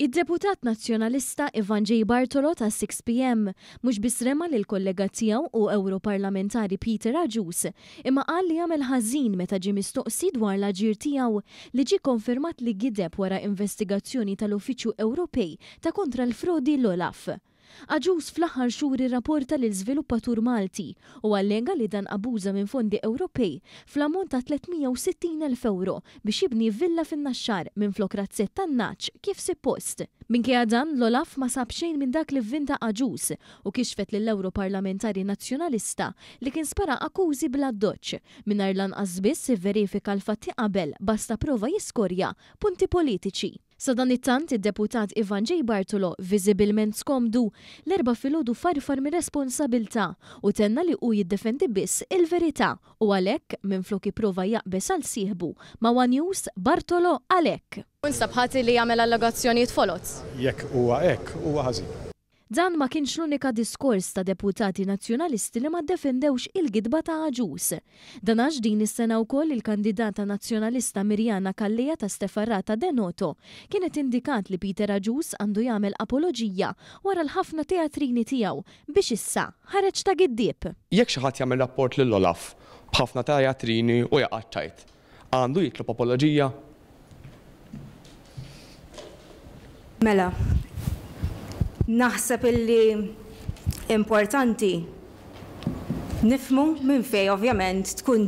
Id-Deputat Nazzjonalista Ivan J. Bartolo ta' 6pm mhux biss rema lil kollega tiegħu u Ewroparlamentari Peter Agius, imma qal li jagħmel ħażin meta ġie mistoqsi dwar l-aġir tiegħu li ġie konfermat li gideb wara investigazzjoni tal-Uffiċċju Ewropej ta' kontra l-frodi l-Olaf. Agius fl-aħħar xhur irrapporta lil żviluppatur Malti u allega li dan abuża minn fondi Ewropej fl-ammont ta' 360,000 euro biex jibni villa fin-Naxxar minflok razzett tan-naċ kif suppost. Minkejja dan l-Olaf ma sab xejn minn dak li vvinta Agius u kixfet lill-Ewroparlamentari Nazzjonalista li kien spara akkużi bla doċċ mingħajr lanqas biss ivverifika l-fatti qabel basta prova jiskorja punti politiċi. Sa dan it-tant id-Deputat Ivan J. Bartolo viżibilment skomdu l-erba' filgħodu farfar mir-responsabbiltà u tenna li hu jiddefendi biss il-verità u għalhekk minflok jipprova jaqbes għal sieħbu ma' One News Bartolo għalhekk. Instab ħadd li jagħmel allegazzjonijiet folot. Jekk huwa hekk huwa ħażin. Dan ma kienx l-unika diskors ta' deputati nazzjonalisti li ma ddefendewx il-gidba ta' Agius. Dan għax din is-sena wkoll il-kandidata nazzjonalista Mirjana Kallija ta' Stefarrata Denoto kienet indikat li Peter Agius għandu jagħmel apoloġija wara l-ħafna teatrini tiegħu biex issa ħareġ ta' giddieb. Jekk xi ħadd jagħmel rapport lill-Olaf b'ħafna teatrini u jaqgħad tajt, għandu jitlob apoloġija? Mela, naħseb illi importanti nifmu minn fej ovvjament tkun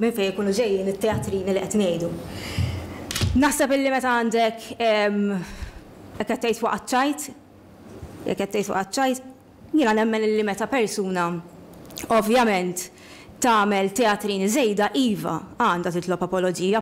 minn fej jkunu ġejjin it-teatrini li qed ngħidu. Naħseb illi meta għandek jekk qed tgħid fuq aċċajt, jiena nemmen illi meta persuna ovvjament tagħmel teatrini żejda iva għandha titlob apoloġija.